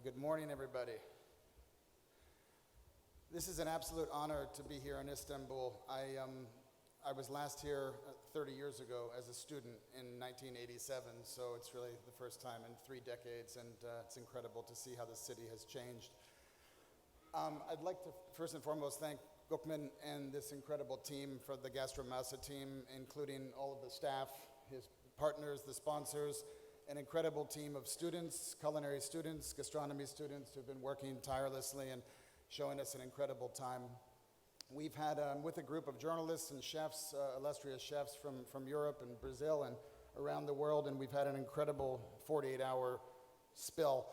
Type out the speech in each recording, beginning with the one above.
Good morning, everybody. This is an absolute honor to be here in Istanbul. I was last here 30 years ago as a student in 1987, so it's really the first time in 3 decades, and it's incredible to see how the city has changed. I'd like to first and foremost thank Gökmen and this incredible team for the Gastromasa team, including all of the staff, his partners, the sponsors, an incredible team of students, culinary students, gastronomy students who've been working tirelessly and showing us an incredible time. We've had, with a group of journalists and chefs, illustrious chefs from Europe and Brazil and around the world, and we've had an incredible 48-hour spill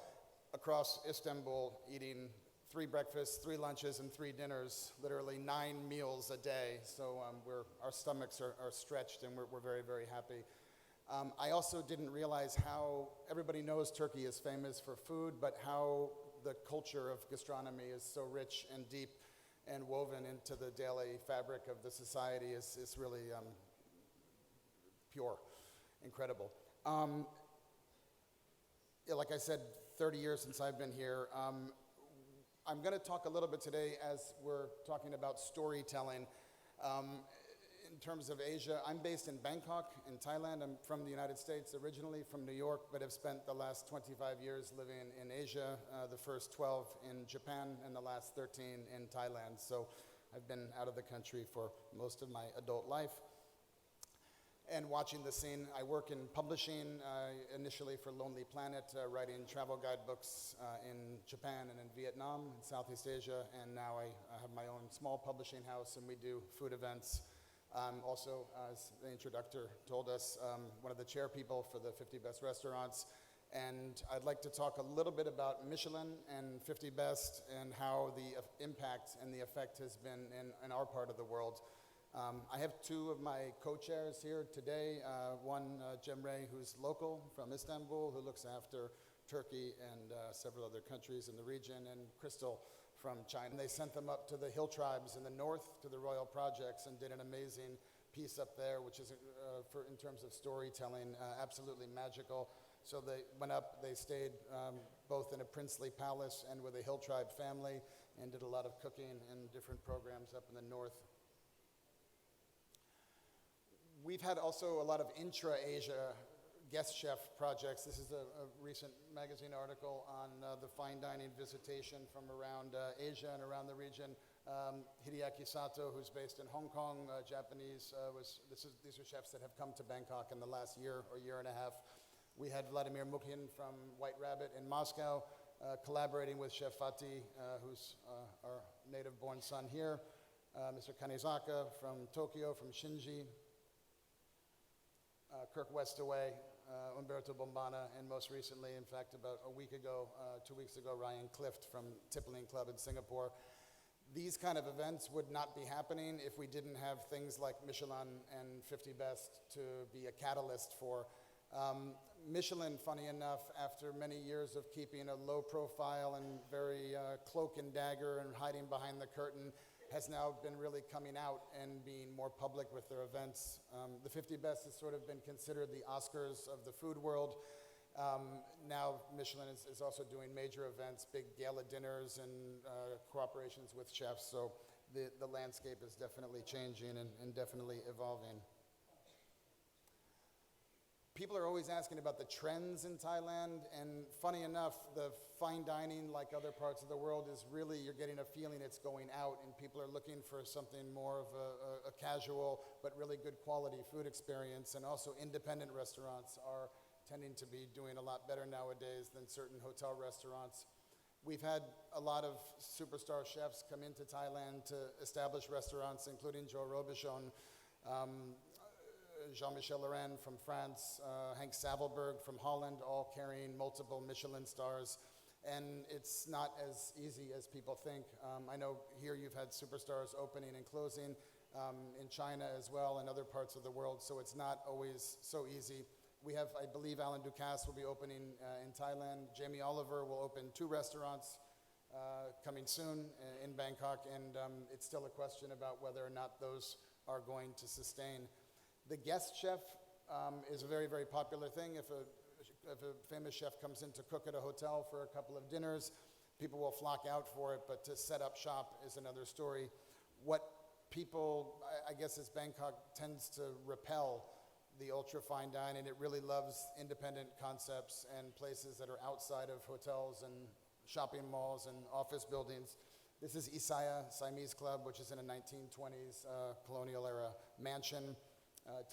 across Istanbul, eating 3 breakfasts, 3 lunches, and 3 dinners, literally 9 meals a day. So our stomachs are stretched, and we're very, very happy. I also didn't realize how everybody knows Turkey is famous for food, but how the culture of gastronomy is so rich and deep and woven into the daily fabric of the society is really pure, incredible. Like I said, 30 years since I've been here. I'm going to talk a little bit today as we're talking about storytelling. In terms of Asia, I'm based in Bangkok, in Thailand. I'm from the United States, originally from New York, but have spent the last 25 years living in Asia, the first 12 in Japan, and the last 13 in Thailand. So I've been out of the country for most of my adult life. And watching the scene, I work in publishing, initially for Lonely Planet, writing travel guidebooks in Japan and in Vietnam, in Southeast Asia, and now I have my own small publishing house, and we do food events. Also, as the introductor told us, one of the chair people for the 50 Best Restaurants, and I'd like to talk a little bit about Michelin and 50 Best and how the impact and the effect has been in our part of the world. I have 2 of my co-chairs here today, one Cemre, who's local from Istanbul, who looks after Turkey and several other countries in the region, and Crystal from China. And they sent them up to the hill tribes in the north, to the royal projects, and did an amazing piece up there, which is, in terms of storytelling, absolutely magical. So they went up, they stayed both in a princely palace and with a hill tribe family, and did a lot of cooking and different programs up in the north. We've had also a lot of intra-Asia guest chef projects. This is a recent magazine article on the fine dining visitation from around Asia and around the region. Hideaki Sato, who's based in Hong Kong, Japanese, these are chefs that have come to Bangkok in the last year or year and a half. We had Vladimir Mukhin from White Rabbit in Moscow, collaborating with Chef Fatih, who's our native-born son here, Mr. Kanezaka from Tokyo, from Shinji, Kirk Westaway, Umberto Bombana, and most recently, in fact, about a week ago, 2 weeks ago, Ryan Clift from Tippling Club in Singapore. These kind of events would not be happening if we didn't have things like Michelin and 50 Best to be a catalyst for. Michelin, funny enough, after many years of keeping a low profile and very cloak and dagger and hiding behind the curtain, has now been really coming out and being more public with their events. The 50 Best has sort of been considered the Oscars of the food world. Now Michelin is also doing major events, big gala dinners and cooperations with chefs. So the landscape is definitely changing and definitely evolving. People are always asking about the trends in Thailand, and funny enough, the fine dining, like other parts of the world, is really, you're getting a feeling it's going out, and people are looking for something more of a casual, but really good quality food experience, and also independent restaurants are tending to be doing a lot better nowadays than certain hotel restaurants. We've had a lot of superstar chefs come into Thailand to establish restaurants, including Joe Robuchon, Jean-Michel Lorraine from France, Henk Savelberg from Holland, all carrying multiple Michelin stars. And it's not as easy as people think. I know here you've had superstars opening and closing in China as well and other parts of the world, so it's not always so easy. We have, I believe, Alan Ducasse will be opening in Thailand. Jamie Oliver will open 2 restaurants coming soon in Bangkok, and it's still a question about whether or not those are going to sustain. The guest chef is a very, very popular thing. If a if a famous chef comes in to cook at a hotel for a couple of dinners, people will flock out for it, but to set up shop is another story. What people, I guess as Bangkok tends to repel the ultra fine dining, it really loves independent concepts and places that are outside of hotels and shopping malls and office buildings. This is Isaya Siamese Club, which is in a 1920s colonial era mansion.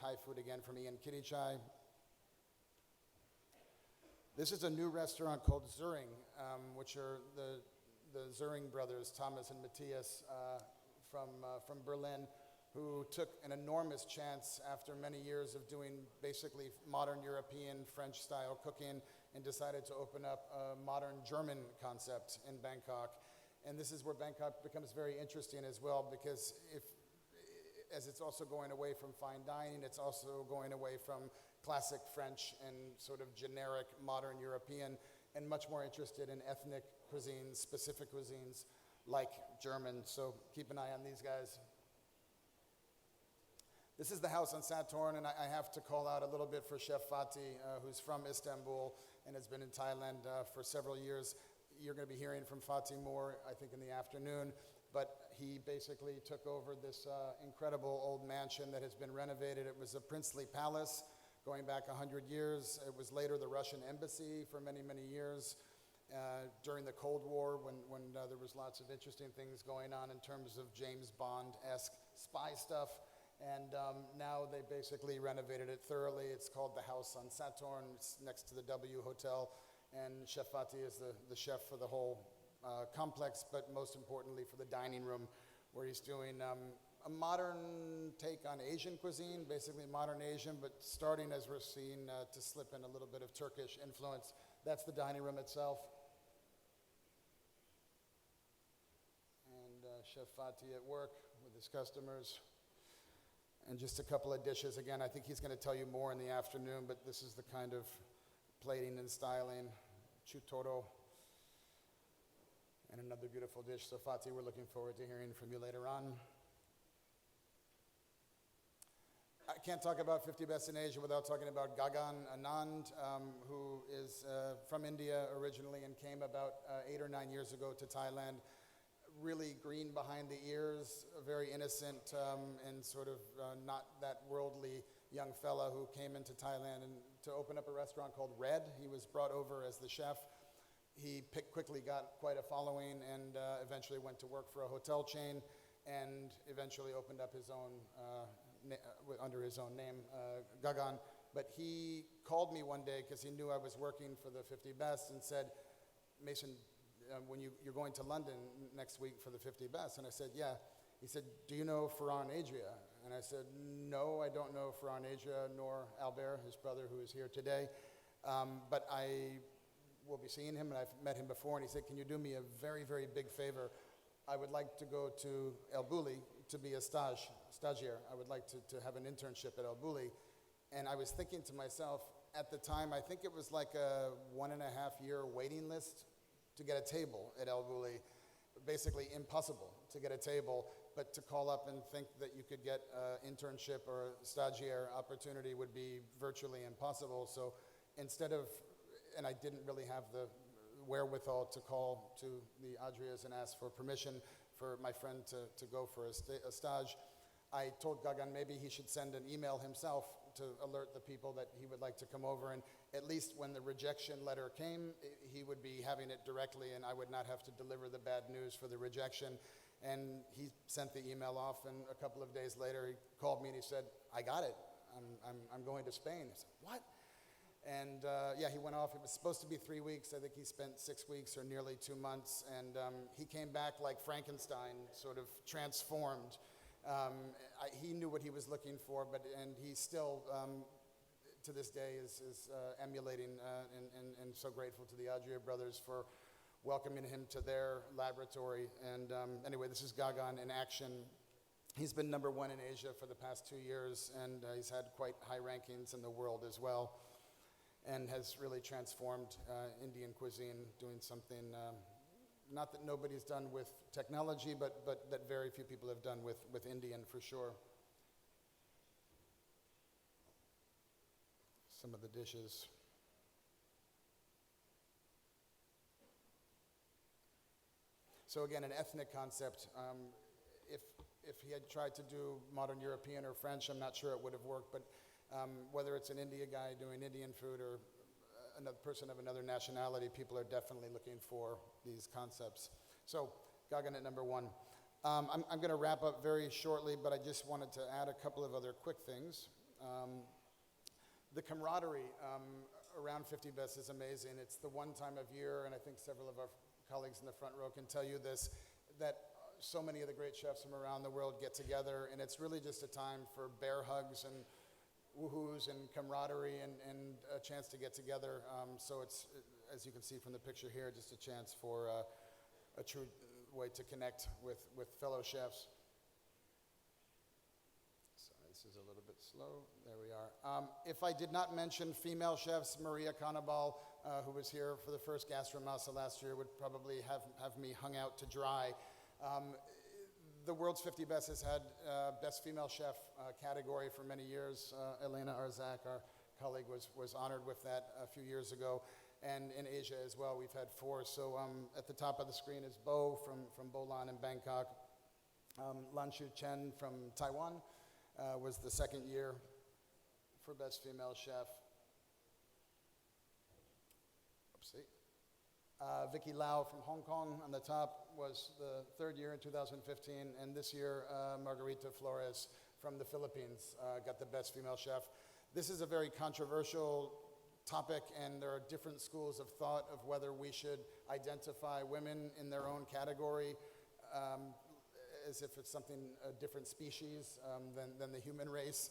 Thai food again from Ian Kirichai. This is a new restaurant called Zuring, which are the Zuring brothers, Thomas and Matthias, from Berlin, who took an enormous chance after many years of doing basically modern European, French-style cooking, and decided to open up a modern German concept in Bangkok. And this is where Bangkok becomes very interesting as well, because as it's also going away from fine dining, it's also going away from classic French and sort of generic modern European, and much more interested in ethnic cuisines, specific cuisines like German. So keep an eye on these guys. This is the house on Saturn, and I have to call out a little bit for Chef Fatih, who's from Istanbul and has been in Thailand for several years. You're going to be hearing from Fatih more, I think, in the afternoon. But he basically took over this incredible old mansion that has been renovated. It was a princely palace going back 100 years. It was later the Russian embassy for many, many years. During the Cold War, when there was lots of interesting things going on in terms of James Bond-esque spy stuff. And now they basically renovated it thoroughly. It's called the House on Saturn. It's next to the W Hotel. And Chef Fatih is the chef for the whole complex, but most importantly for the dining room, where he's doing a modern take on Asian cuisine, basically modern Asian, but starting, as we're seeing, to slip in a little bit of Turkish influence. That's the dining room itself. And Chef Fatih at work with his customers. And just a couple of dishes. Again, I think he's going to tell you more in the afternoon, but this is the kind of plating and styling. Chutoro. And another beautiful dish. So Fatih, we're looking forward to hearing from you later on. I can't talk about 50 Best in Asia without talking about Gagan Anand, who is from India originally and came about 8 or 9 years ago to Thailand. Really green behind the ears, a very innocent and sort of not that worldly young fella who came into Thailand and to open up a restaurant called Red. He was brought over as the chef. He quickly got quite a following and eventually went to work for a hotel chain and eventually opened up his own, under his own name, Gagan. But he called me one day because he knew I was working for the 50 Best and said, Mason, when you're going to London next week for the 50 Best? And I said, yeah. He said, do you know Ferran Adria? And I said, no, I don't know Ferran Adria, nor Albert, his brother, who is here today. But I will be seeing him, and I've met him before, and he said, can you do me a very, very big favor? I would like to go to El Bulli to be a stagiaire. I would like to have an internship at El Bulli. And I was thinking to myself, at the time, I think it was like a 1.5-year waiting list to get a table at El Bulli. Basically impossible to get a table, but to call up and think that you could get an internship or a stagiaire opportunity would be virtually impossible. So instead of, and I didn't really have the wherewithal to call to the Adrias and ask for permission for my friend to go for a stage, I told Gagan maybe he should send an email himself to alert the people that he would like to come over, and at least when the rejection letter came, he would be having it directly and I would not have to deliver the bad news for the rejection. And he sent the email off, and a couple of days later he called me and he said, I got it, I'm going to Spain. I said, what? And yeah, he went off. It was supposed to be 3 weeks. I think he spent 6 weeks or nearly 2 months, and he came back like Frankenstein, sort of transformed. He knew what he was looking for, and he still, to this day, is emulating and so grateful to the Adria brothers for welcoming him to their laboratory. And anyway, this is Gagan in action. He's been #1 in Asia for the past 2 years, and he's had quite high rankings in the world as well, and has really transformed Indian cuisine, doing something not that nobody's done with technology, but that very few people have done with Indian for sure. Some of the dishes. So again, an ethnic concept. If he had tried to do modern European or French, I'm not sure it would have worked, but whether it's an India guy doing Indian food or another person of another nationality, people are definitely looking for these concepts. So, Gaganet number 1. I'm going to wrap up very shortly, but I just wanted to add a couple of other quick things. The camaraderie around 50 Best is amazing. It's the one time of year, and I think several of our colleagues in the front row can tell you this, that so many of the great chefs from around the world get together, and it's really just a time for bear hugs and woohoos and camaraderie and a chance to get together. So it's, as you can see from the picture here, just a chance for a true way to connect with fellow chefs. Sorry, this is a little bit slow. There we are. If I did not mention female chefs, Maria Cannibal, who was here for the first Gastromasa last year, would probably have me hung out to dry. The World's 50 Best has had Best Female Chef category for many years. Elena Arzak, our colleague, was honored with that a few years ago. And in Asia as well, we've had 4. So at the top of the screen is Bo from Bolan in Bangkok. Lan Shu Chen from Taiwan was the second year for Best Female Chef. Oopsie. Vicky Lau from Hong Kong on the top was the third year in 2015, and this year Margarita Flores from the Philippines got the Best Female Chef. This is a very controversial topic, and there are different schools of thought of whether we should identify women in their own category as if it's something, a different species than the human race.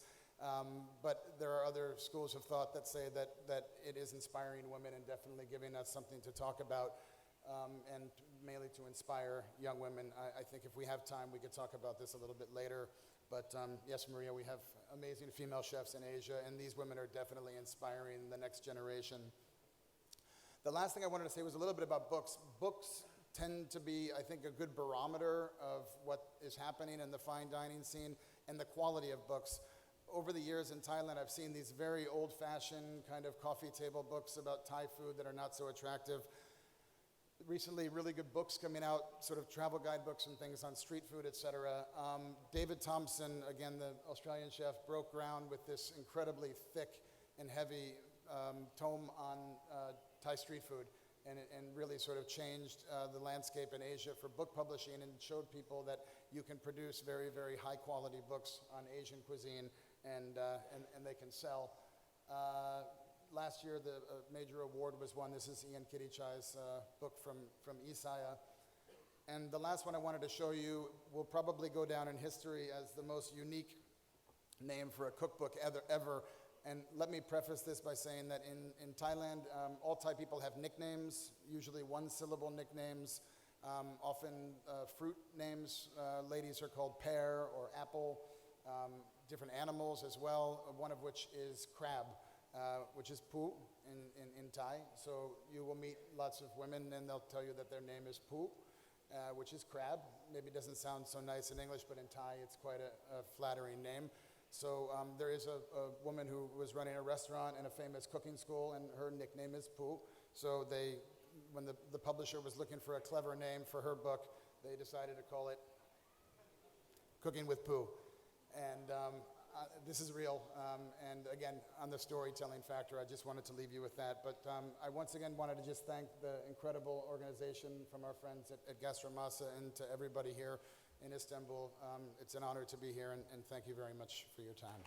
But there are other schools of thought that say that it is inspiring women and definitely giving us something to talk about, and mainly to inspire young women. I think if we have time, we could talk about this a little bit later. But yes, Maria, we have amazing female chefs in Asia, and these women are definitely inspiring the next generation. The last thing I wanted to say was a little bit about books. Books tend to be, I think, a good barometer of what is happening in the fine dining scene and the quality of books. Over the years in Thailand, I've seen these very old-fashioned kind of coffee table books about Thai food that are not so attractive. Recently, really good books coming out, sort of travel guidebooks and things on street food, etc. David Thompson, again, the Australian chef, broke ground with this incredibly thick and heavy tome on Thai street food, and really sort of changed the landscape in Asia for book publishing and showed people that you can produce very, very high-quality books on Asian cuisine, and they can sell. Last year, the major award was won. This is Ian Kirichai's book from Isaiah. And the last one I wanted to show you will probably go down in history as the most unique name for a cookbook ever. And let me preface this by saying that in Thailand, all Thai people have nicknames, usually one-syllable nicknames, often fruit names. Ladies are called pear or apple, different animals as well, one of which is crab. Which is Pu in Thai. So you will meet lots of women and they'll tell you that their name is Pu, which is crab. Maybe it doesn't sound so nice in English, but in Thai it's quite a flattering name. So there is a woman who was running a restaurant and a famous cooking school, and her nickname is Pu. So when the publisher was looking for a clever name for her book, they decided to call it Cooking with Pu. And this is real, and again, on the storytelling factor, I just wanted to leave you with that. But I once again wanted to just thank the incredible organization from our friends at Gastromasa and to everybody here in Istanbul. It's an honor to be here, and thank you very much for your time.